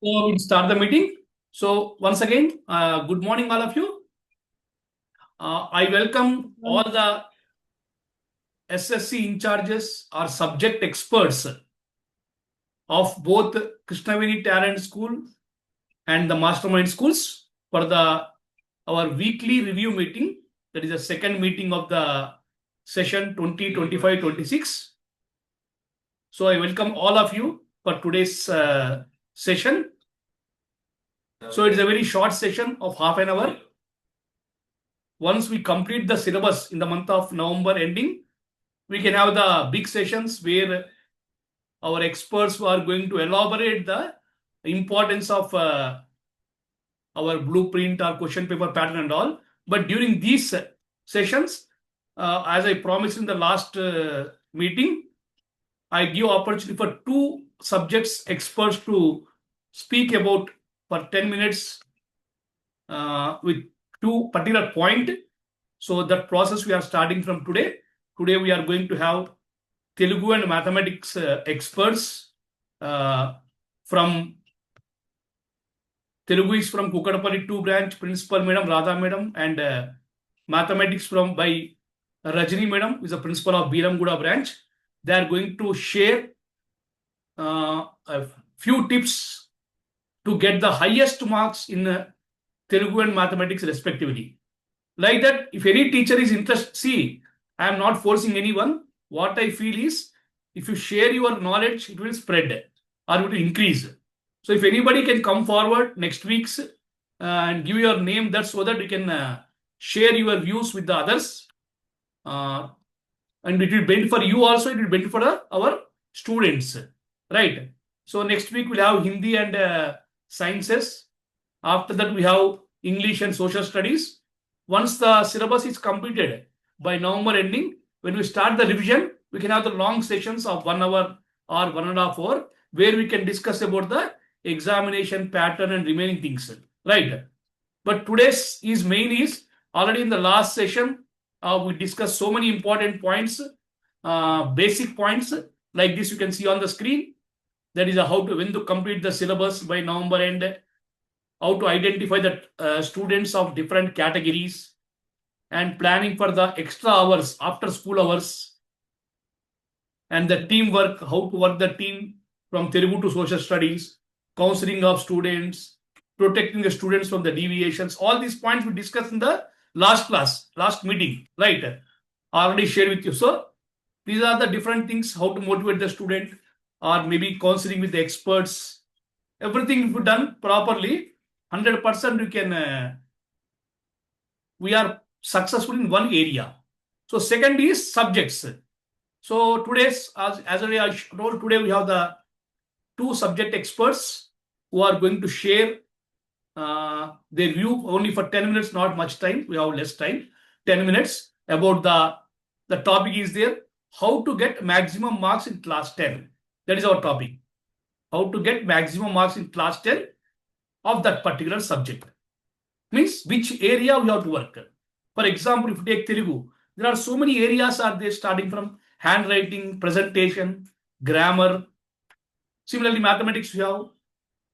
So we'll start the meeting. So once again, good morning, all of you. I welcome all the SSC in charges or subject experts of both Krishnaveni Talent School and the Mastermind Schools for our weekly review meeting. That is the second meeting of the session 2025-26. So I welcome all of you for today's session. So it is a very short session of half an hour. Once we complete the syllabus in the month of November ending, we can have the big sessions where our experts are going to elaborate the importance of our blueprint or question paper pattern and all. But during these sessions, as I promised in the last meeting, I give opportunity for two subjects experts to speak about for 10 minutes with two particular point. So that process we are starting from today. Today we are going to have Telugu and mathematics experts from Telugu is from Kukatapalli 2 branch, Principal Madam Radha Madam, and mathematics from by Rajini Madam is the principal of Biramguda branch. They are going to share a few tips to get the highest marks in Telugu and mathematics respectively. Like that, if any teacher is interested, see, I am not forcing anyone. What I feel is, if you share your knowledge, it will spread or it will increase. So if anybody can come forward next week's and give your name, that's so that you can share your views with the others. And it will benefit for you also, it will benefit for our students. Right. So next week we'll have Hindi and sciences. After that we have English and social studies. Once the syllabus is completed by November ending, when we start the revision, we can have the long sessions of 1 hour or 1.5 hours where we can discuss about the examination pattern and remaining things. Right. But today's main is already in the last session, we discussed so many important points, basic points like this you can see on the screen. That is when to complete the syllabus by November end, how to identify the students of different categories, and planning for the extra hours after school hours, and the teamwork, how to work the team from Telugu to social studies, counseling of students, protecting the students from the deviations. All these points we discussed in the last meeting, right? I already shared with you. So these are the different things, how to motivate the student, or maybe counseling with the experts. Everything if you done properly, 100% you can, we are successful in one area. So second is subjects. So today's, as I told, today we have the two subject experts who are going to share their view only for 10 minutes, not much time. We have less time, 10 minutes about the topic is there, how to get maximum marks in class 10. That is our topic. How to get maximum marks in class 10 of that particular subject. Means which area we have to work. For example, if you take Telugu, there are so many areas are there starting from handwriting, presentation, grammar. Similarly, mathematics you have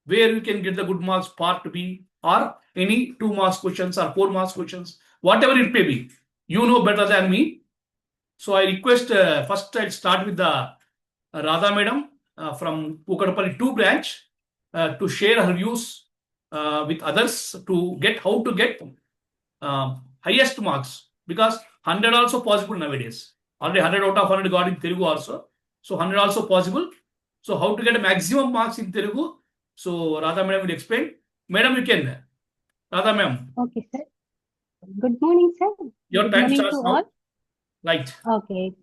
where you can get the good marks part B or any 2 marks questions or 4 marks questions, whatever it may be. You know better than me. So I request first I'll start with the Radha Madam from Kukatapalli 2 branch to share her views with others to get how to get highest marks, because 100 also possible nowadays. Already 100 out of 100 got in Telugu also. So 100 also possible. So how to get a maximum marks in Telugu? So Radha Madam will explain. Madam, you can. Radha Madam. Okay, sir. Good morning, sir. Your Good time morning starts to now. all. Right. Okay.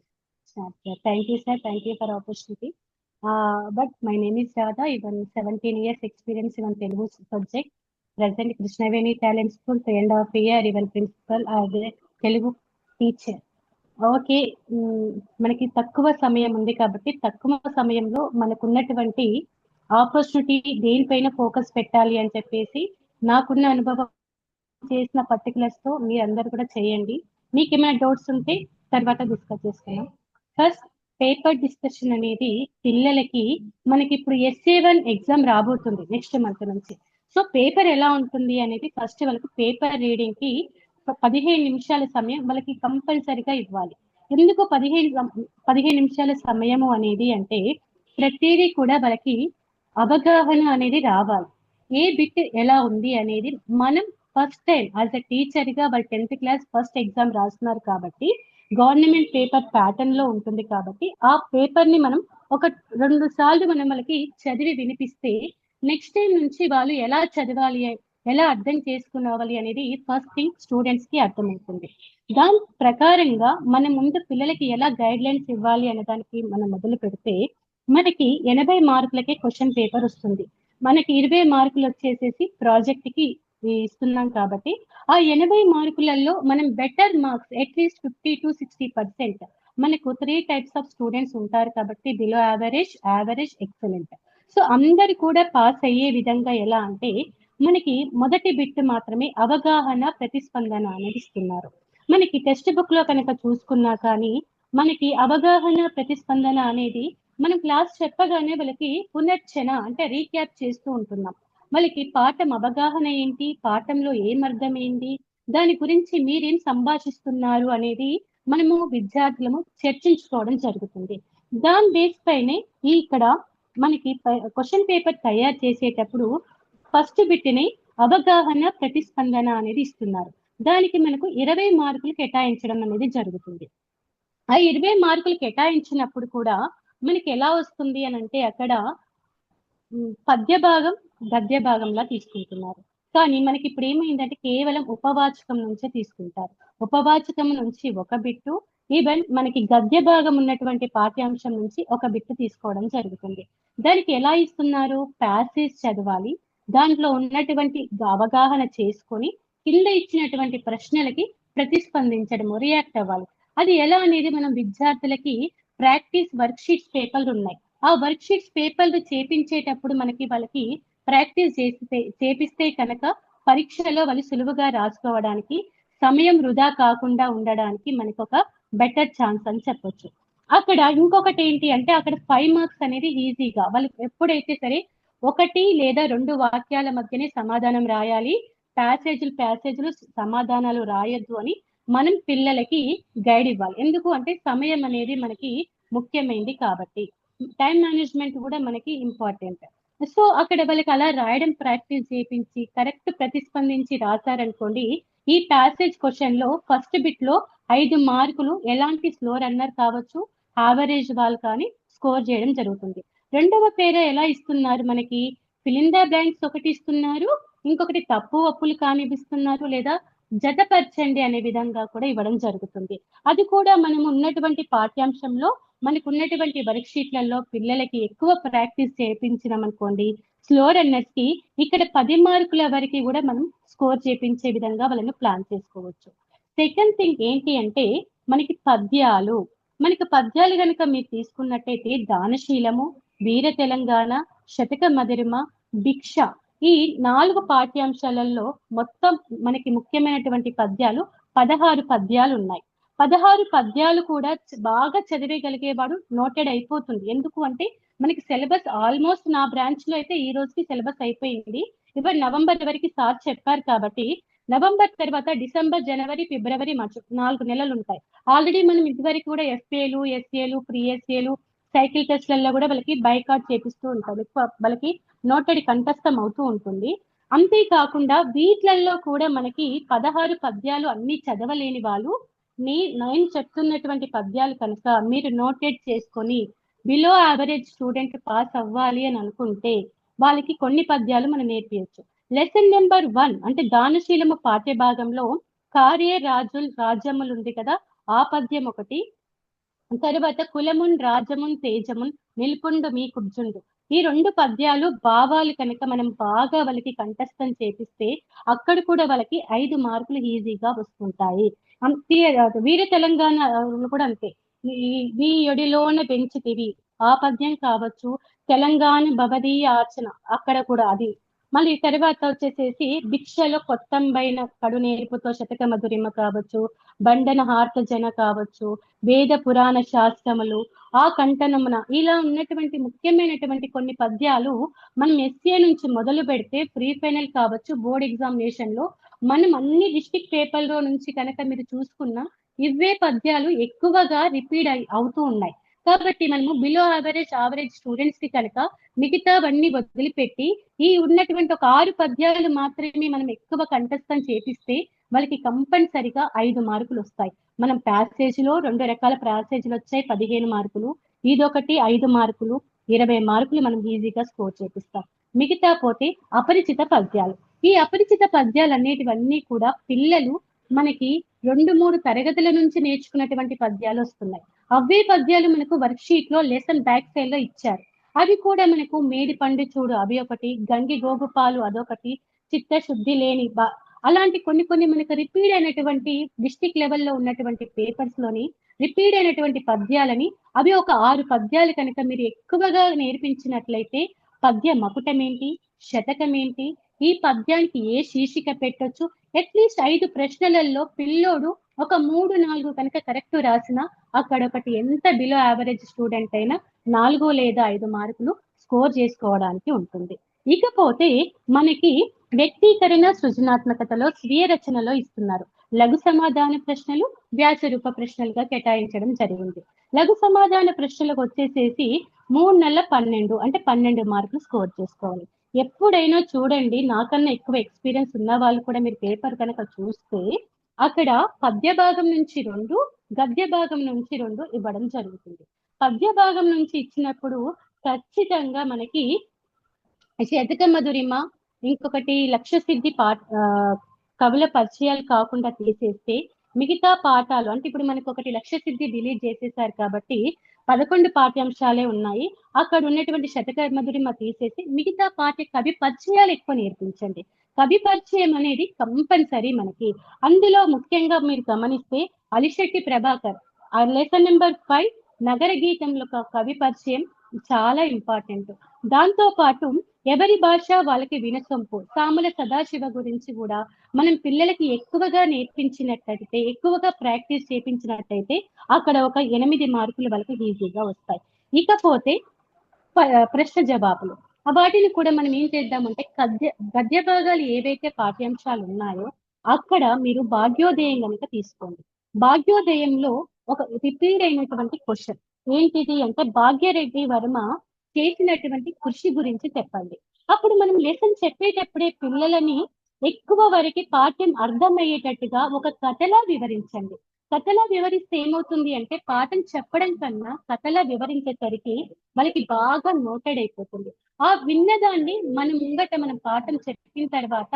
Thank you, sir. Thank you for the opportunity. But my name is Radha. Even 17 years experience in Telugu subject. Present Krishnaveni Talent School, 3.5 years. Even principal Telugu teacher. Okay, మనకి తక్కువ సమయం ఉంది కాబట్టి తక్కువ సమయంలో మనకున్నటువంటి opportunity దేనిపైన focus పెట్టాలి అని చెప్పేసి నాకున్న అనుభవం చేసిన పర్టికులర్స్ తో మీరందరూ కూడా చేయండి. మీకు ఏమైనా డౌట్స్ ఉంటే తర్వాత డిస్కస్ చేసుకుందాం. ఫస్ట్ పేపర్ డిస్కషన్ అనేది పిల్లలకి మనకి ఇప్పుడు SA1 ఎగ్జామ్ రాబోతుంది నెక్స్ట్ మంత్ నుంచి. సో పేపర్ ఎలా ఉంటుంది అనేది ఫస్ట్ వాళ్ళకి పేపర్ రీడింగ్ కి 15 నిమిషాల సమయం వాళ్ళకి కంపల్సరిగా ఇవ్వాలి. ఎందుకు 15 నిమిషాల సమయము అనేది అంటే ప్రతిదీ కూడా వాళ్ళకి అవగాహన అనేది రావాలి. ఏ బిట్ ఎలా ఉంది అనేది మనం first time as a teacher గా వాళ్ళు 10th క్లాస్ ఫస్ట్ ఎగ్జామ్ రాస్తున్నారు కాబట్టి గవర్నమెంట్ పేపర్ ప్యాటర్న్ లో ఉంటుంది కాబట్టి ఆ పేపర్ ని మనం ఒక 2 సార్లు మనం వాళ్ళకి చదివి వినిపిస్తే నెక్స్ట్ టైం నుంచి వాళ్ళు ఎలా చదవాలి, ఎలా అర్థం చేసుకోవాలి అనేది ఫస్ట్ థింగ్ స్టూడెంట్స్ కి అర్థమవుతుంది. దాని ప్రకారంగా మన ముందు పిల్లలకి ఎలా గైడ్ లైన్స్ ఇవ్వాలి అనే దానికి మనం మొదలు పెడితే మనకి 80 మార్కులకే క్వశ్చన్ పేపర్ వస్తుంది. మనకి 20 మార్కులు వచ్చేసేసి ప్రాజెక్ట్ కి ఇస్తున్నాం కాబట్టి ఆ 80 మార్కులలో మనం బెటర్ మార్క్స్ అట్లీస్ట్ 50 to 60% మనకు 3 టైప్స్ ఆఫ్ స్టూడెంట్స్ ఉంటారు కాబట్టి below average, average, excellent. So అందరు కూడా పాస్ అయ్యే విధంగా ఎలా అంటే మనకి మొదటి బిట్ మాత్రమే అవగాహన ప్రతిస్పందన అనేది ఇస్తున్నారు. మనకి టెక్స్ట్ బుక్ లో కనుక చూసుకున్నా కానీ మనకి అవగాహన ప్రతిస్పందన అనేది మనం క్లాస్ చెప్పగానే వాళ్ళకి పునర్చన అంటే రీక్యాప్ చేస్తూ ఉంటున్నాం. వాళ్ళకి పాఠం అవగాహన ఏంటి, పాఠంలో ఏం అర్థమైంది, దాని గురించి మీరేం సంభాషిస్తున్నారు అనేది మనము విద్యార్థులము చర్చించుకోవడం జరుగుతుంది. దాని బేస్ పైనే ఇక్కడ మనకి క్వశ్చన్ పేపర్ తయారు చేసేటప్పుడు ఫస్ట్ బిట్ని అవగాహన ప్రతిస్పందన అనేది ఇస్తున్నారు. దానికి మనకు 20 మార్కులు కేటాయించడం అనేది జరుగుతుంది. ఆ 20 మార్కులు కేటాయించినప్పుడు కూడా మనకి ఎలా వస్తుంది అని అంటే అక్కడ పద్య భాగం, గద్య భాగంలా తీసుకుంటున్నారు. కానీ మనకి ఇప్పుడు ఏమైందంటే కేవలం ఉపవాచకం నుంచే తీసుకుంటారు. ఉపవాచకం నుంచి ఒక బిట్టు, ఈవెన్ మనకి గద్య భాగం ఉన్నటువంటి పాఠ్యాంశం నుంచి ఒక బిట్టు తీసుకోవడం జరుగుతుంది. దానికి ఎలా ఇస్తున్నారు? ప్యాసేజ్ చదవాలి, దాంట్లో ఉన్నటువంటి అవగాహన చేసుకొని కింద ఇచ్చినటువంటి ప్రశ్నలకి ప్రతిస్పందించడము, రియాక్ట్ అవ్వాలి. అది ఎలా అనేది మనం విద్యార్థులకి ప్రాక్టీస్ వర్క్ షీట్స్ పేపర్లు ఉన్నాయి. ఆ వర్క్ షీట్స్ పేపర్లు చేపించేటప్పుడు మనకి వాళ్ళకి ప్రాక్టీస్ చేపిస్తే కనుక పరీక్షలో వాళ్ళు సులువుగా రాసుకోవడానికి, సమయం వృధా కాకుండా ఉండడానికి మనకి ఒక బెటర్ ఛాన్స్ అని చెప్పొచ్చు. అక్కడ ఇంకొకటి ఏంటి అంటే అక్కడ 5 మార్క్స్ అనేది ఈజీగా వాళ్ళు ఎప్పుడైతే సరే 1 లేదా 2 వాక్యాల మధ్యనే సమాధానం రాయాలి, ప్యాసేజీలు సమాధానాలు రాయొద్దు అని మనం పిల్లలకి గైడ్ ఇవ్వాలి. ఎందుకు అంటే సమయం అనేది మనకి ముఖ్యమైనది కాబట్టి, టైం మేనేజ్మెంట్ కూడా మనకి ఇంపార్టెంట్. సో అక్కడ వాళ్ళకి అలా రాయడం ప్రాక్టీస్ చేయించి కరెక్ట్ ప్రతిస్పందించి రాశారనుకోండి, ఈ ప్యాసేజ్ క్వశ్చన్ లో ఫస్ట్ బిట్ లో 5 మార్కులు ఎలాంటి స్లో రన్నర్ కావచ్చు, యావరేజ్ వాళ్ళు కానీ స్కోర్ చేయడం జరుగుతుంది. రెండవ పేర ఎలా ఇస్తున్నారు మనకి ఫిల్ ఇన్ ద బ్లాంక్స్ ఒకటి ఇస్తున్నారు, ఇంకొకటి తప్పు ఒప్పులు కానిపిస్తున్నారు, లేదా జతపరచండి అనే విధంగా కూడా ఇవ్వడం జరుగుతుంది. అది కూడా మనం ఉన్నటువంటి పాఠ్యాంశంలో మనకు ఉన్నటువంటి వర్క్ షీట్లలో పిల్లలకి ఎక్కువ ప్రాక్టీస్ చేయించినాం అనుకోండి, స్లో రన్నర్స్ కి ఇక్కడ 10 మార్కుల వరకు కూడా మనం స్కోర్ చేయించే విధంగా వాళ్ళని ప్లాన్ చేసుకోవచ్చు. సెకండ్ థింగ్ ఏంటి అంటే మనకి పద్యాలు. మనకి పద్యాలు కనుక మీరు తీసుకున్నట్టయితే దానశీలము, వీర తెలంగాణ, శతక మధురిమ, భిక్ష ఈ 4 పాఠ్యాంశాలలో మొత్తం మనకి ముఖ్యమైనటువంటి పద్యాలు 16 పద్యాలు ఉన్నాయి. 16 పద్యాలు కూడా బాగా చదివేయగలిగేవాడు నోటెడ్ అయిపోతుంది. ఎందుకు అంటే మనకి సిలబస్ ఆల్మోస్ట్ నా బ్రాంచ్ లో అయితే ఈ రోజుకి సిలబస్ అయిపోయింది. ఇప్పుడు నవంబర్ వరకు సార్ చెప్పారు కాబట్టి నవంబర్ తర్వాత డిసెంబర్, జనవరి, ఫిబ్రవరి, మార్చి 4 నెలలు ఉంటాయి. ఆల్రెడీ మనం ఇదివరకు కూడా FAలు, SAలు, ప్రీ SAలు, సైకిల్ టెస్ట్లలో కూడా వాళ్ళకి బైకాట్ చేపిస్తూ ఉంటాం. వాళ్ళకి నోటెడ్ కంఠస్థం అవుతూ ఉంటుంది. అంతేకాకుండా వీటిలలో కూడా మనకి 16 పద్యాలు అన్ని చదవలేని వాళ్ళు నేను చెప్తున్నటువంటి పద్యాలు కనుక మీరు నోటెడ్ చేసుకొని బిలో యావరేజ్ స్టూడెంట్ పాస్ అవ్వాలి అని అనుకుంటే వాళ్ళకి కొన్ని పద్యాలు మనం నేర్పించచ్చు. లెసన్ నెంబర్ 1 అంటే దానశీలము పాఠ్య భాగంలో కార్య రాజ్యములు ఉంది కదా, ఆ పద్యం ఒకటి, తర్వాత కులమున్ రాజమున్ తేజమున్ నిల్పుండు మీ కుర్జుండు, ఈ 2 పద్యాలు భావాలు కనుక మనం బాగా వాళ్ళకి కంఠస్థం చేపిస్తే అక్కడ కూడా వాళ్ళకి 5 మార్కులు ఈజీగా వస్తుంటాయి. వీర తెలంగాణ కూడా అంతే. ఈ ఒడిలోన పెంచితివి ఆ పద్యం కావచ్చు, తెలంగాణ భవదీయ ఆర్చన అక్కడ కూడా అది మళ్ళీ తర్వాత వచ్చేసేసి భిక్షలో కొత్తంబైన కడు నేర్పుతో శతక మధురిమ కావచ్చు, బండన హార్తజన కావచ్చు, వేద పురాణ శాస్త్రములు, ఆ కంఠనమున, ఇలా ఉన్నటువంటి ముఖ్యమైనటువంటి కొన్ని పద్యాలు మనం ఎస్ఏ నుంచి మొదలు పెడితే ప్రీ ఫైనల్ కావచ్చు, బోర్డ్ ఎగ్జామినేషన్ లో మనం అన్ని డిస్ట్రిక్ట్ పేపర్లో నుంచి కనుక మీరు చూసుకున్నా ఇవే పద్యాలు ఎక్కువగా రిపీట్ అవుతూ ఉన్నాయి. కాబట్టి మనము బిలో యావరేజ్ స్టూడెంట్స్ కి కనుక మిగతావన్నీ వదిలిపెట్టి ఈ ఉన్నటువంటి ఒక 6 పద్యాలు మాత్రమే మనం ఎక్కువ కంఠస్థం చేపిస్తే వాళ్ళకి కంపల్సరిగా 5 మార్కులు వస్తాయి. మనం ప్యాసేజ్లో 2 రకాల ప్యాసేజ్లు వచ్చాయి, 15 మార్కులు, ఇదొకటి 5 మార్కులు, 20 మార్కులు మనం ఈజీగా స్కోర్ చేపిస్తాం. మిగతా పోతే అపరిచిత పద్యాలు. ఈ అపరిచిత పద్యాలు అనేటివన్నీ కూడా పిల్లలు మనకి 2-3 తరగతుల నుంచి నేర్చుకున్నటువంటి పద్యాలు వస్తున్నాయి. అవే పద్యాలు మనకు వర్క్ షీట్ లో లెసన్ బ్యాక్ సైడ్ లో ఇచ్చారు. అవి కూడా మనకు మేడి పండు చూడు అవి ఒకటి, గంగి గోగుపాలు అదొకటి, చిత్తశుద్ధి లేని అలాంటి కొన్ని మనకు రిపీట్ అయినటువంటి డిస్ట్రిక్ట్ లెవెల్లో ఉన్నటువంటి పేపర్స్ లోని రిపీట్ అయినటువంటి పద్యాలని అవి ఒక 6 పద్యాలు కనుక మీరు ఎక్కువగా నేర్పించినట్లయితే పద్య మకుటం ఏంటి, శతకం ఏంటి, ఈ పద్యానికి ఏ శీర్షిక పెట్టొచ్చు, అట్లీస్ట్ 5 ప్రశ్నలలో పిల్లోడు ఒక 3-4 కనుక కరెక్ట్ రాసిన అక్కడ ఒకటి ఎంత బిలో యావరేజ్ స్టూడెంట్ అయినా 4 లేదా 5 మార్కులు స్కోర్ చేసుకోవడానికి ఉంటుంది. ఇకపోతే మనకి వ్యక్తీకరణ సృజనాత్మకతలో స్వీయ రచనలో ఇస్తున్నారు. లఘు సమాధాన ప్రశ్నలు, వ్యాస రూప ప్రశ్నలుగా కేటాయించడం జరిగింది. లఘు సమాధాన ప్రశ్నలకు వచ్చేసేసి 3 నెలల 12 అంటే 12 మార్కులు స్కోర్ చేసుకోవాలి. ఎప్పుడైనా చూడండి, నాకన్నా ఎక్కువ ఎక్స్పీరియన్స్ ఉన్న వాళ్ళు కూడా మీరు పేపర్ కనుక చూస్తే అక్కడ పద్య భాగం నుంచి 2, గద్య భాగం నుంచి 2 ఇవ్వడం జరుగుతుంది. పద్య భాగం నుంచి ఇచ్చినప్పుడు ఖచ్చితంగా మనకి శతక మధురిమ, ఇంకొకటి లక్ష్య సిద్ధి కవుల పరిచయాలు కాకుండా తీసేస్తే మిగతా పాఠాలు అంటే ఇప్పుడు మనకు ఒకటి లక్ష్య సిద్ధి డిలీట్ చేసేసారు కాబట్టి 11 పాఠ్యాంశాలే ఉన్నాయి. అక్కడ ఉన్నటువంటి శతక మధురిమ తీసేసి మిగతా కవి పరిచయాలు ఎక్కువ నేర్పించండి. కవి పరిచయం అనేది కంపల్సరీ మనకి. అందులో ముఖ్యంగా మీరు గమనిస్తే అలిశెట్టి ప్రభాకర్ లెసన్ నెంబర్ 5 నగర గీతంలో కవి పరిచయం చాలా ఇంపార్టెంట్. దాంతో పాటు ఎవరి భాష వాళ్ళకి వినసొంపు సాముల సదాశివ గురించి కూడా మనం పిల్లలకి ఎక్కువగా నేర్పించినట్లయితే, ఎక్కువగా ప్రాక్టీస్ చేపించినట్లయితే అక్కడ ఒక 8 మార్కులు వాళ్ళకి ఈజీగా వస్తాయి. ఇకపోతే ప్రశ్న జవాబులు, వాటిని కూడా మనం ఏం చేద్దామంటే గద్య భాగాలు ఏవైతే పాఠ్యాంశాలు ఉన్నాయో అక్కడ మీరు భాగ్యోదయం కనుక తీసుకోండి. భాగ్యోదయంలో ఒక రిపీట్ అయినటువంటి క్వశ్చన్ ఏంటిది అంటే భాగ్యరెడ్డి వర్మ చేసినటువంటి కృషి గురించి చెప్పండి. అప్పుడు మనం లెసన్ చెప్పేటప్పుడే పిల్లలని ఎక్కువ వరకు పాఠ్యం అర్థమయ్యేటట్టుగా ఒక కథలా వివరించండి. కథలా వివరిస్తే ఏమవుతుంది అంటే పాఠం చెప్పడం కన్నా కథలా వివరించేసరికి వాళ్ళకి బాగా నోటెడ్ అయిపోతుంది. ఆ విన్నదాన్ని మనం పాఠం చెప్పిన తర్వాత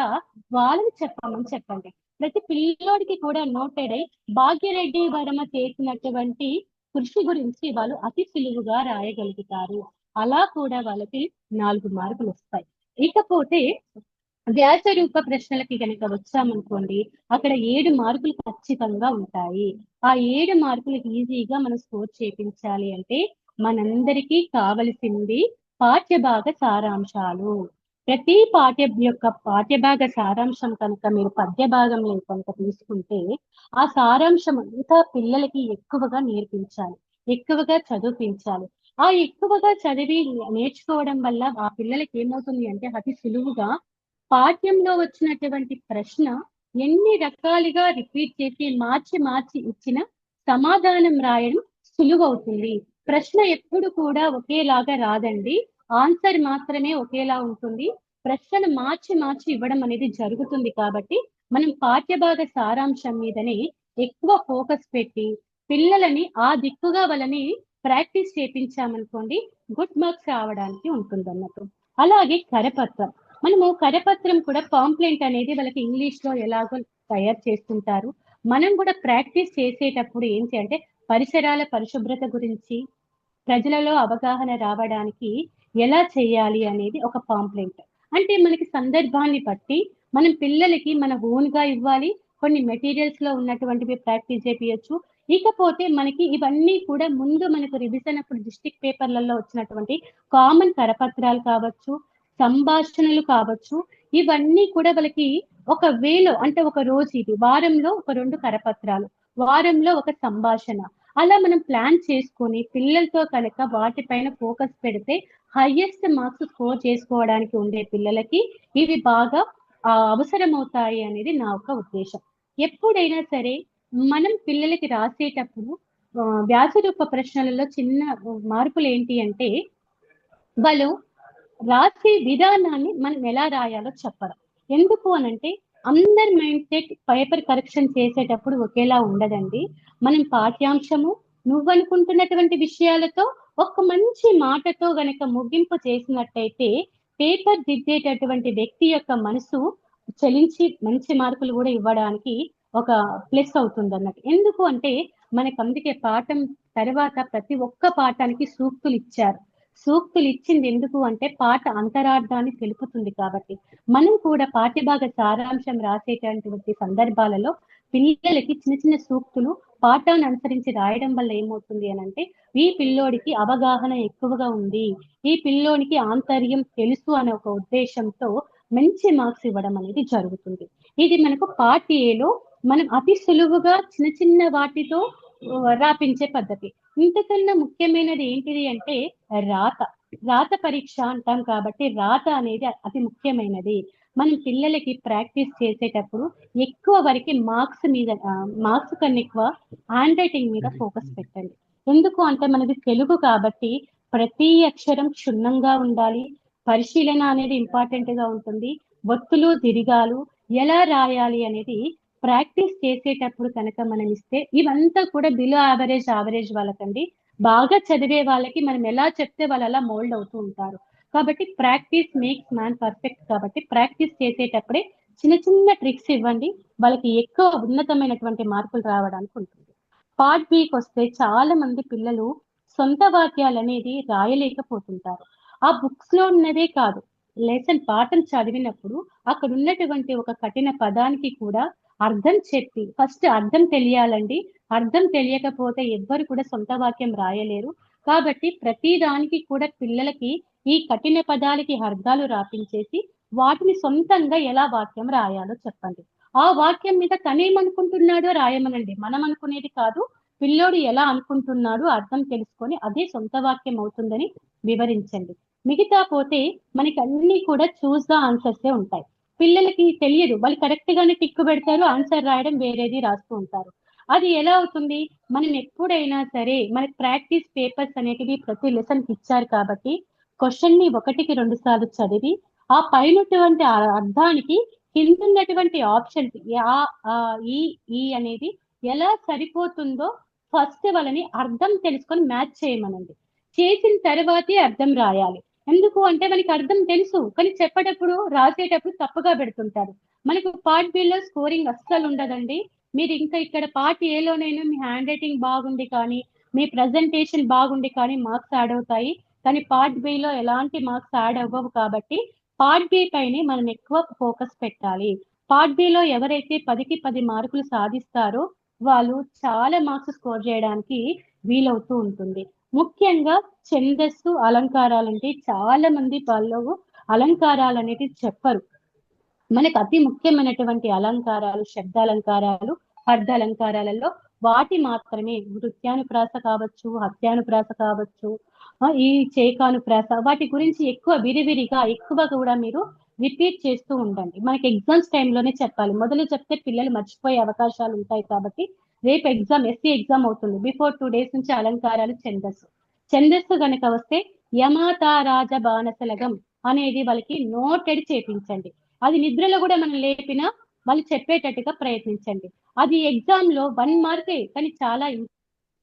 వాళ్ళని చెప్పమని చెప్పండి. ప్రతి పిల్లోడికి కూడా నోటెడ్ అయి భాగ్యరెడ్డి వర్మ చేసినటువంటి కృషి గురించి వాళ్ళు అతి సులువుగా రాయగలుగుతారు. అలా కూడా వాళ్ళకి 4 మార్కులు వస్తాయి. ఇకపోతే వ్యాస రూప ప్రశ్నలకి కనుక వచ్చామనుకోండి, అక్కడ 7 మార్కులు ఖచ్చితంగా ఉంటాయి. ఆ 7 మార్కులు ఈజీగా మనం స్కోర్ చేయించాలి అంటే మనందరికీ కావలసింది పాఠ్యభాగ సారాంశాలు. ప్రతి పాఠ్యభాగ సారాంశం కనుక మీరు పద్య భాగంలో కనుక తీసుకుంటే ఆ సారాంశం అంతా పిల్లలకి ఎక్కువగా నేర్పించాలి, ఎక్కువగా చదివించాలి. ఆ ఎక్కువగా చదివి నేర్చుకోవడం వల్ల ఆ పిల్లలకి ఏమవుతుంది అంటే అతి సులువుగా పాఠ్యంలో వచ్చినటువంటి ప్రశ్న ఎన్ని రకాలుగా రిపీట్ చేసి మార్చి ఇచ్చిన సమాధానం రాయడం సులువవుతుంది. ప్రశ్న ఎప్పుడు కూడా ఒకేలాగా రాదండి, ఆన్సర్ మాత్రమే ఒకేలా ఉంటుంది. ప్రశ్నను మార్చి ఇవ్వడం అనేది జరుగుతుంది. కాబట్టి మనం పాఠ్యభాగ సారాంశం మీదనే ఎక్కువ ఫోకస్ పెట్టి పిల్లలని ఆ దిక్కుగా వాళ్ళని ప్రాక్టీస్ చేపించామనుకోండి గుడ్ మార్క్స్ రావడానికి ఉంటుంది అన్నట్టు. అలాగే కరపత్రం, మనము కరపత్రం కూడా పాంప్లెంట్ అనేది వాళ్ళకి ఇంగ్లీష్ లో ఎలాగో తయారు చేస్తుంటారు. మనం కూడా ప్రాక్టీస్ చేసేటప్పుడు ఏంటి అంటే పరిసరాల పరిశుభ్రత గురించి ప్రజలలో అవగాహన రావడానికి ఎలా చేయాలి అనేది ఒక పాంప్లెంట్. అంటే మనకి సందర్భాన్ని బట్టి మనం పిల్లలకి మన ఓన్ గా ఇవ్వాలి, కొన్ని మెటీరియల్స్ లో ఉన్నటువంటివి ప్రాక్టీస్ చేపించచ్చు. ఇకపోతే మనకి ఇవన్నీ కూడా ముందు మనకు రివిజన్ అప్పుడు డిస్ట్రిక్ట్ పేపర్లలో వచ్చినటువంటి కామన్ కరపత్రాలు కావచ్చు, సంభాషణలు కావచ్చు, ఇవన్నీ కూడా వాళ్ళకి ఒక వేలో, అంటే ఒక రోజు ఇది, వారంలో ఒక 2 కరపత్రాలు, వారంలో ఒక సంభాషణ, అలా మనం ప్లాన్ చేసుకొని పిల్లలతో కనుక వాటిపైన ఫోకస్ పెడితే హైయెస్ట్ మార్క్స్ స్కోర్ చేసుకోవడానికి ఉండే పిల్లలకి ఇవి బాగా అవసరమవుతాయి అనేది నా ఒక ఉద్దేశం. ఎప్పుడైనా సరే మనం పిల్లలకి రాసేటప్పుడు వ్యాస రూప ప్రశ్నలలో చిన్న మార్పులు ఏంటి అంటే, వాళ్ళు రాసే విధానాన్ని మనం ఎలా రాయాలో చెప్పడం. ఎందుకు అనంటే అందరి మైండ్ సెట్ పేపర్ కరెక్షన్ చేసేటప్పుడు ఒకేలా ఉండదండి. మనం పాఠ్యాంశము, నువ్వనుకుంటున్నటువంటి విషయాలతో ఒక మంచి మాటతో గనక ముగింపు చేసినట్టయితే పేపర్ దిద్దేటటువంటి వ్యక్తి యొక్క మనసు చలించి మంచి మార్కులు కూడా ఇవ్వడానికి ఒక ప్లస్ అవుతుంది అన్నట్టు. ఎందుకు అంటే మనకు అందుకే పాఠం తర్వాత ప్రతి ఒక్క పాఠానికి సూక్తులు ఇచ్చారు. సూక్తులు ఇచ్చింది ఎందుకు అంటే పాట అంతరార్థాన్ని తెలుపుతుంది కాబట్టి. మనం కూడా పాఠ్యభాగ సారాంశం రాసేటటువంటి సందర్భాలలో పిల్లలకి చిన్న చిన్న సూక్తులు పాఠాన్ని అనుసరించి రాయడం వల్ల ఏమవుతుంది అని అంటే, ఈ పిల్లోడికి అవగాహన ఎక్కువగా ఉంది, ఈ పిల్లోనికి ఆంతర్యం తెలుసు అనే ఒక ఉద్దేశంతో మంచి మార్క్స్ ఇవ్వడం అనేది జరుగుతుంది. ఇది మనకు పార్ట్ ఏలో మనం అతి సులువుగా చిన్న చిన్న వాటితో రాపించే పద్ధతి. ఇంతకన్నా ముఖ్యమైనది ఏంటిది అంటే రాత. రాత పరీక్ష అంటాం కాబట్టి రాత అనేది అతి ముఖ్యమైనది. మనం పిల్లలకి ప్రాక్టీస్ చేసేటప్పుడు ఎక్కువ వరకు మార్క్స్ కన్నా ఎక్కువ హ్యాండ్ రైటింగ్ మీద ఫోకస్ పెట్టండి. ఎందుకు అంటే మనది తెలుగు కాబట్టి ప్రతి అక్షరం క్షుణ్ణంగా ఉండాలి. పరిశీలన అనేది ఇంపార్టెంట్ గా ఉంటుంది. ఒత్తులు దీర్ఘాలు ఎలా రాయాలి అనేది ప్రాక్టీస్ చేసేటప్పుడు కనుక మనం ఇస్తే, ఇవంతా కూడా బిలో యావరేజ్ వాళ్ళకండి. బాగా చదివే వాళ్ళకి మనం ఎలా చెప్తే వాళ్ళు అలా మోల్డ్ అవుతూ ఉంటారు. కాబట్టి ప్రాక్టీస్ మేక్స్ మ్యాన్ పర్ఫెక్ట్. కాబట్టి ప్రాక్టీస్ చేసేటప్పుడే చిన్న చిన్న ట్రిక్స్ ఇవ్వండి, వాళ్ళకి ఎక్కువ ఉన్నతమైనటువంటి మార్కులు రావడానికి ఉంటుంది. పార్ట్ బికి వస్తే చాలా మంది పిల్లలు సొంత వాక్యాలు అనేది రాయలేకపోతుంటారు. ఆ బుక్స్ లో ఉన్నదే కాదు, లెసన్ పాఠం చదివినప్పుడు అక్కడ ఉన్నటువంటి ఒక కఠిన పదానికి కూడా అర్థం చెప్పి, ఫస్ట్ అర్థం తెలియాలండి. అర్థం తెలియకపోతే ఎవ్వరు కూడా సొంత వాక్యం రాయలేరు. కాబట్టి ప్రతి దానికి కూడా పిల్లలకి ఈ కఠిన పదాలకి అర్థాలు రాపించేసి వాటిని సొంతంగా ఎలా వాక్యం రాయాలో చెప్పండి. ఆ వాక్యం మీద తనేమనుకుంటున్నాడో రాయమనండి, మనం అనుకునేది కాదు. పిల్లోడు ఎలా అనుకుంటున్నాడు అర్థం తెలుసుకొని అదే సొంత వాక్యం అవుతుందని వివరించండి. మిగతా పోతే మనకి అన్ని కూడా చూస్ ద ఆన్సర్సే ఉంటాయి. పిల్లలకి తెలియదు, వాళ్ళు కరెక్ట్ గానే టిక్కు పెడతారు, ఆన్సర్ రాయడం వేరేది రాస్తూ ఉంటారు. అది ఎలా అవుతుంది? మనం ఎప్పుడైనా సరే మనకి ప్రాక్టీస్ పేపర్స్ అనేటివి ప్రతి లెసన్ కి ఇచ్చారు కాబట్టి క్వశ్చన్ ని 1కి 2 సార్లు చదివి ఆ పైనటువంటి అర్థానికి కిందున్నటువంటి ఆప్షన్ ఈ అనేది ఎలా సరిపోతుందో ఫస్ట్ వాళ్ళని అర్థం తెలుసుకొని మ్యాచ్ చేయమనండి. చేసిన తర్వాతే అర్థం రాయాలి. ఎందుకు అంటే మనకి అర్థం తెలుసు కానీ చెప్పేటప్పుడు రాసేటప్పుడు తప్పుగా పెడుతుంటారు. మనకు పార్ట్ బి లో స్కోరింగ్ అస్సలు ఉండదండి. మీరు ఇంకా ఇక్కడ పార్ట్ ఏలోనైనా మీ హ్యాండ్ రైటింగ్ బాగుంది కానీ, మీ ప్రజెంటేషన్ బాగుంది కానీ మార్క్స్ యాడ్ అవుతాయి. కానీ పార్ట్ బి లో ఎలాంటి మార్క్స్ యాడ్ అవ్వవు. కాబట్టి పార్ట్ బి పైనే మనం ఎక్కువ ఫోకస్ పెట్టాలి. పార్ట్ బి లో ఎవరైతే 10కి 10 మార్కులు సాధిస్తారో వాళ్ళు చాలా మార్క్స్ స్కోర్ చేయడానికి వీలవుతూ ఉంటుంది. ముఖ్యంగా ఛందస్సు, అలంకారాలంటే చాలా మంది వాళ్ళు అలంకారాలు అనేటివి చెప్పరు. మనకు అతి ముఖ్యమైనటువంటి అలంకారాలు, శబ్దాలంకారాలు, అర్ధాలంకారాలలో వాటి మాత్రమే నృత్యానుప్రాస కావచ్చు, హత్యానుప్రాస కావచ్చు, ఈ చేకానుప్రాస, వాటి గురించి ఎక్కువ విరివిరిగా ఎక్కువ కూడా మీరు రిపీట్ చేస్తూ ఉండండి. మనకి ఎగ్జామ్స్ టైంలోనే చెప్పాలి. మొదలు చెప్తే పిల్లలు మర్చిపోయే అవకాశాలు ఉంటాయి. కాబట్టి రేపు ఎగ్జామ్, ఎస్సీ ఎగ్జామ్ అవుతుంది. బిఫోర్ 2 days నుంచి అలంకారాలు, ఛందస్సు గనక వస్తే యమాతారాజ బాణసలగం అనేది వాళ్ళకి నోటెడ్ చేపించండి. అది నిద్రలో కూడా మనం లేపినా వాళ్ళు చెప్పేటట్టుగా ప్రయత్నించండి. అది ఎగ్జామ్ లో 1 మార్కే కానీ చాలా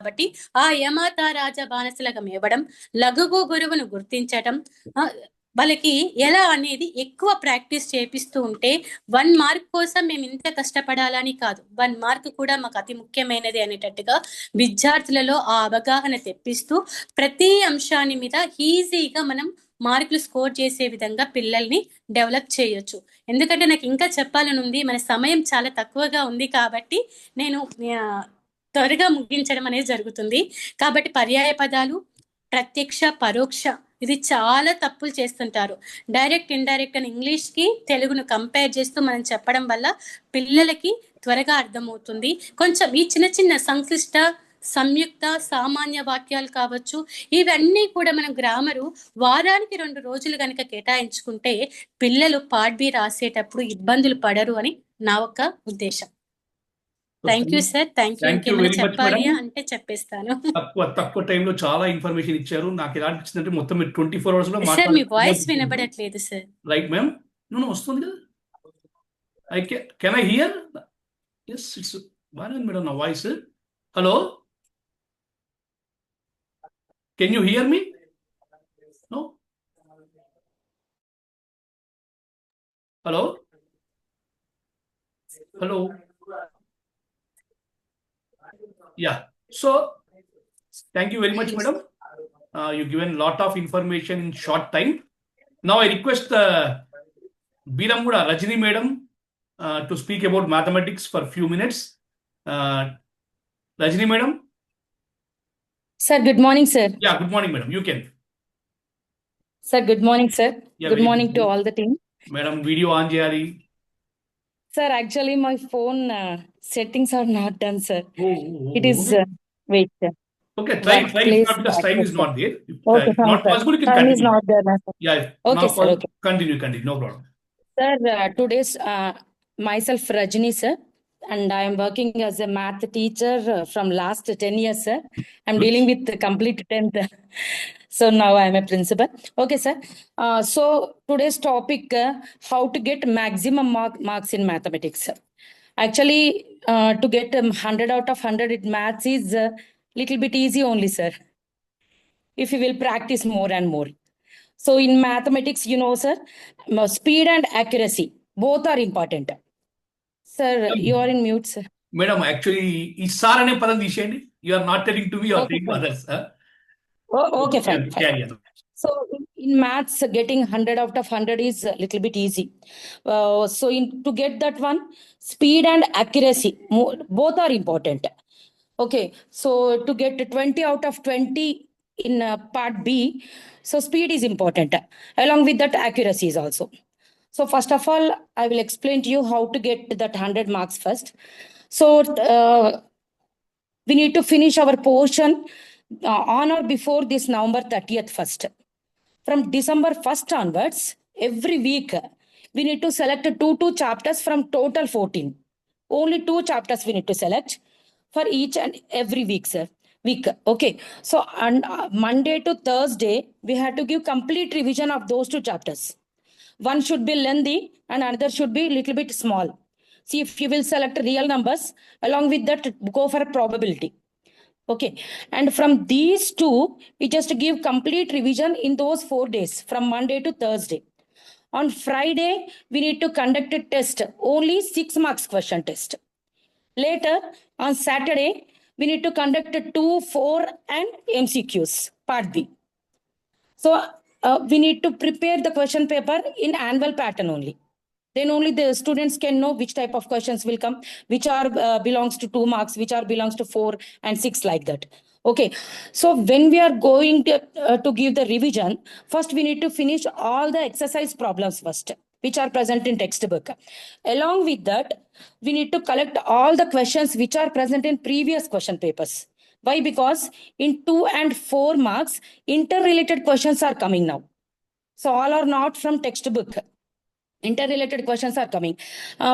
కాబట్టి ఆ యమాతారాజ బాణసలగం ఇవ్వడం, లఘువు గురువును గుర్తించటం, వాళ్ళకి ఎలా అనేది ఎక్కువ ప్రాక్టీస్ చేపిస్తూ ఉంటే 1 మార్క్ కోసం మేము ఇంత కష్టపడాలని కాదు, 1 మార్క్ కూడా మాకు అతి ముఖ్యమైనది అనేటట్టుగా విద్యార్థులలో ఆ అవగాహన తెప్పిస్తూ ప్రతి అంశాన్ని మీద ఈజీగా మనం మార్కులు స్కోర్ చేసే విధంగా పిల్లల్ని డెవలప్ చేయొచ్చు. ఎందుకంటే నాకు ఇంకా చెప్పాలని ఉంది, మన సమయం చాలా తక్కువగా ఉంది కాబట్టి నేను త్వరగా ముగించడం అనేది జరుగుతుంది. కాబట్టి పర్యాయ పదాలు, ప్రత్యక్ష, పరోక్ష ఇది చాలా తప్పులు చేస్తుంటారు. డైరెక్ట్ ఇండైరెక్ట్ అని ఇంగ్లీష్కి తెలుగును కంపేర్ చేస్తూ మనం చెప్పడం వల్ల పిల్లలకి త్వరగా అర్థమవుతుంది. కొంచెం ఈ చిన్న చిన్న సంక్లిష్ట సంయుక్త సామాన్య వాక్యాలు కావచ్చు, ఇవన్నీ కూడా మనం గ్రామరు వారానికి 2 రోజులు కనుక కేటాయించుకుంటే పిల్లలు పార్ట్ బి రాసేటప్పుడు ఇబ్బందులు పడరు అని నా ఒక ఉద్దేశం. Thank you sir. Thank you. Thank you ఇంకేమైనా very much, చెప్పాలి madam. అంటే చెప్పేస్తాను. తక్కువ టైంలో చాలా ఇన్ఫర్మేషన్ ఇచ్చారు. నాకు ఎలా అనిపించింది అంటే మొత్తం 24 hours లో సార్ మీ వాయిస్ వినబడట్లేదు సార్. Right ma'am. వస్తుంది కదా. Can I hear? Yes, it's బాగానే ఉంది మేడం నా voice. Hello, can you hear me? No. Hello hello. Yeah. So, thank you very much, madam. You've given a lot of information in short time. Now, I request Biramuda Rajini madam to speak about mathematics for a few minutes. Rajini madam? Sir, good morning, sir. Yeah, good morning, madam. You can. Sir, good morning, sir. Yeah, Good very morning good. to all the team. Madam, video on jayali. Sir, actually, my phone settings are not done, sir. Oh. It is, wait, sir. Okay, try But if not, please because time is practice, not there. If Okay, fine, not sir. possible, you can Time is continue. not there, sir. Yeah, Okay, now sir, okay. Continue, no problem. Sir, today's myself Rajini, sir, and I am working as a math teacher from last 10 years, sir. I'm Good. dealing with the complete 10th. So now I am a principal. Okay, sir. So today's topic, how to get maximum marks in mathematics, sir. Actually, to get 100 out of 100 in maths is a little bit easy only, sir, if you will practice more and more. So in mathematics, you know, sir, speed and accuracy, both are important. Sir, you are in mute, sir. Madam, actually, ఈ sir అనే పదం తీసేయండి. You are not telling to me, you are Okay, telling to sir. others. Oh, okay, fine, fine. Carry on. So in maths, getting 100 out of 100 is a little bit easy. So to get that one, speed and accuracy, both are important. Okay, so to get 20 out of 20 in part B, so speed is important. Along with that, accuracy is also. So first of all, I will explain to you how to get that 100 marks first. So we need to finish our portion on or before this November 30th first. From December 1st onwards, every week, we need to select two chapters from total 14. Only 2 chapters we need to select for each and every week, sir. Okay. So on Monday to Thursday, we have to give complete revision of those 2 chapters. One should be lengthy and another should be little bit small. See if you will select real numbers, along with that, go for a probability. Okay, and from these 2, we just give complete revision in those 4 days, from Monday to Thursday. On Friday, we need to conduct a test, only 6 marks question test. Later, on Saturday, we need to conduct a 2, 4, and MCQs, part B. So, we need to prepare the question paper in annual pattern only. Then only the students can know which type of questions will come, which are belongs to 2 marks, which are belongs to 4 and 6, like that. Okay, so when we are going to give the revision, first we need to finish all the exercise problems first, which are present in textbook. Along with that, we need to collect all the questions which are present in previous question papers. Why? Because in 2 and 4 marks, interrelated questions are coming now. So all are not from textbook. Interrelated questions are coming.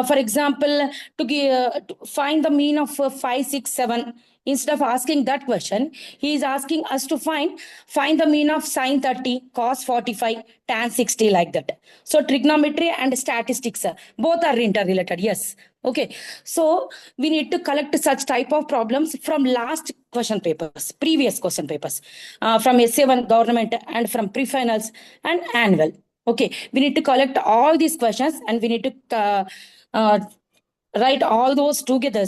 For example, to find the mean of 5, 6, 7, instead of asking that question, he is asking us to find the mean of sin 30, cos 45, tan 60, like that. So trigonometry and statistics, both are interrelated. Yes. Okay. So we need to collect such type of problems from last question papers, previous question papers, from SA1 government and from pre-finals and annual. Okay, we need to collect all these questions and we need to write all those together.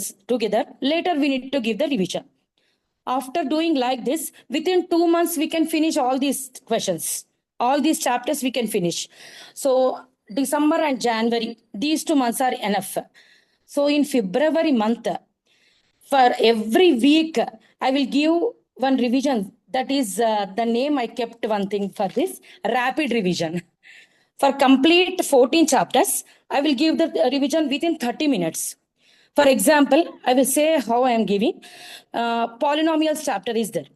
Later, we need to give the revision. After doing like this, within 2 months, we can finish all these questions. All these chapters we can finish. So December and January, these 2 months are enough. So in February month, for every week, I will give one revision That is the name I kept one thing for this, rapid revision. For complete 14 chapters, I will give the revision within 30 minutes. For example, I will say how I am giving. Polynomials chapter is there.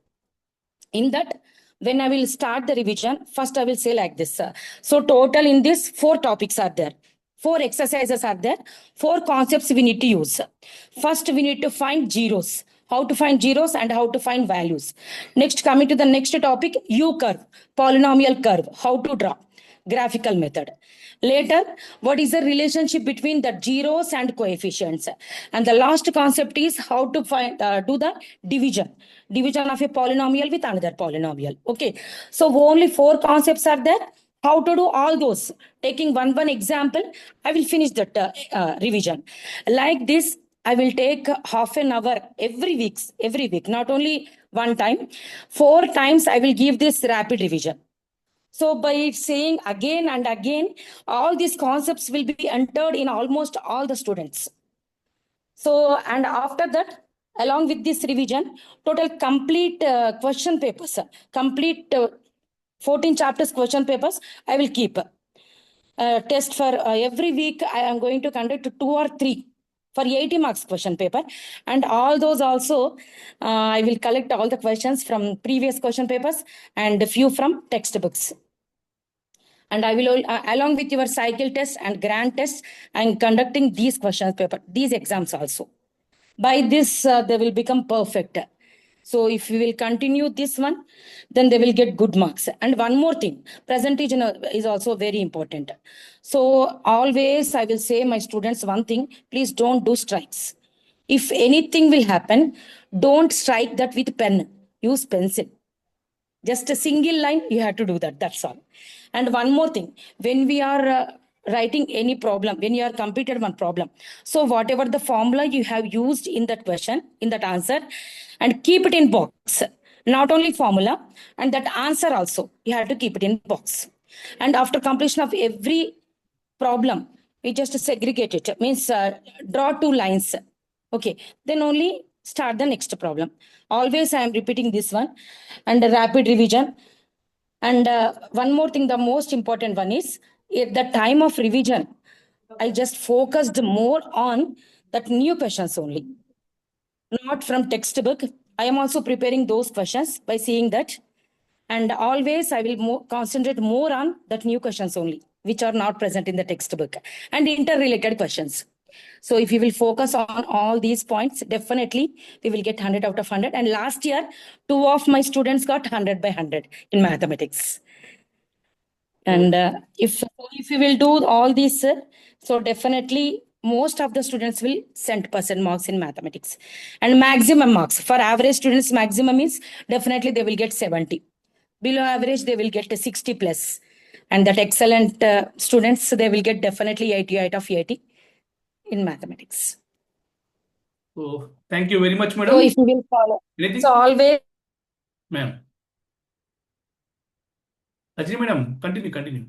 In that, when I will start the revision, first I will say like this. So total in this, 4 topics are there. 4 exercises are there. 4 concepts we need to use. First, we need to find zeros. How to find zeros and how to find values. Next, coming to the next topic, U-curve, polynomial curve, how to draw, graphical method. Later, what is the relationship between the zeros and coefficients? And the last concept is how to find do the division of a polynomial with another polynomial. Okay, so only 4 concepts are there. How to do all those? Taking one example, I will finish that revision. Like this, I will take half an hour every week, not only one time. 4 times I will give this rapid revision. So by saying again and again, all these concepts will be entered in almost all the students. So, and after that, along with this revision, total complete question papers, complete 14 chapters question papers, I will keep. Test for every week, I am going to conduct 2 or 3 for 80 marks question paper. And all those also, I will collect all the questions from previous question papers and a few from textbooks. And I will, along with your cycle test and grand test, I'm conducting these questions paper, these exams also. By this, they will become perfect. So if we will continue this one, then they will get good marks. And one more thing, presentation is also very important. So always I will say my students one thing, please don't do strikes. If anything will happen, don't strike that with pen, use pencil. Just a single line, you have to do that, that's all. And one more thing, when we are writing any problem, when you are completed one problem, so whatever the formula you have used in that question, in that answer, and keep it in box. Not only formula, and that answer also, you have to keep it in box. And after completion of every problem, we just segregate it, means draw 2 lines. Okay, then only start the next problem. Always I am repeating this one. And a rapid revision. And one more thing, the most important one is, at the time of revision, I just focused more on that new questions only. Not from textbook. I am also preparing those questions by seeing that. And always I will concentrate more on that new questions only, which are not present in the textbook, and interrelated questions. So if you will focus on all these points, definitely we will get 100 out of 100. And last year, 2 of my students got 100 by 100 in mathematics. And if you will do all these, so definitely most of the students will 100% marks in mathematics. And maximum marks for average students, maximum is definitely they will get 70. Below average, they will get 60 plus. And that excellent students, they will get definitely 80 out of 80 in mathematics. So thank you very much, madam. So if you will follow, Anything? so always. Ma'am. Rajini madam, continue.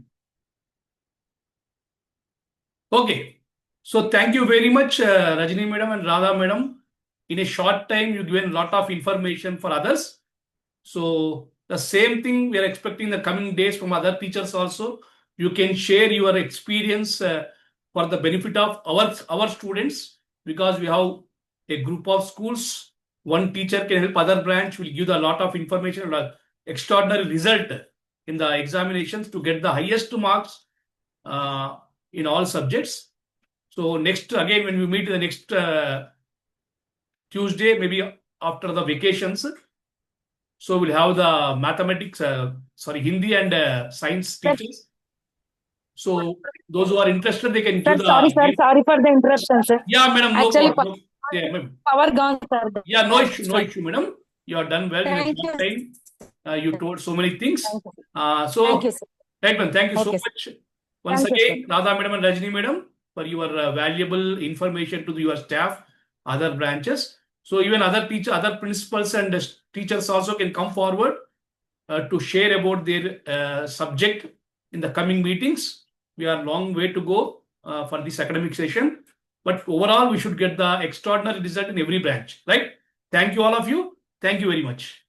Okay. So thank you very much, Rajini madam and Radha madam. In a short time, you given a lot of information for others. So the same thing we are expecting the coming days from other teachers also. You can share your experience for the benefit of our students, because we have a group of schools. One teacher can help other branch, will give a lot of information, extraordinary result in the examinations to get the highest marks in all subjects. So next, again, when we meet the next Tuesday, maybe after the vacations, so we'll have the mathematics, Hindi and science teachers. So those who are interested, they can give the... Sorry for the interruption, sir. Yeah, madam, no Actually, problem. Yeah, ma'am. Power gone, sir. Yeah, no issue, madam. You have done well in a Thank short you. time. You told so many things. Thank you. So, Thank you, sir. right, ma'am, thank you so Okay, much. Once Thank you, again, Radha madam and Rajini madam, for your valuable information to your staff, other branches. So even other principals and teachers also can come forward to share about their subject in the coming meetings. We are a long way to go for this academic session. But overall, we should get the extraordinary result in every branch, right? Thank you, all of you. Thank you very much.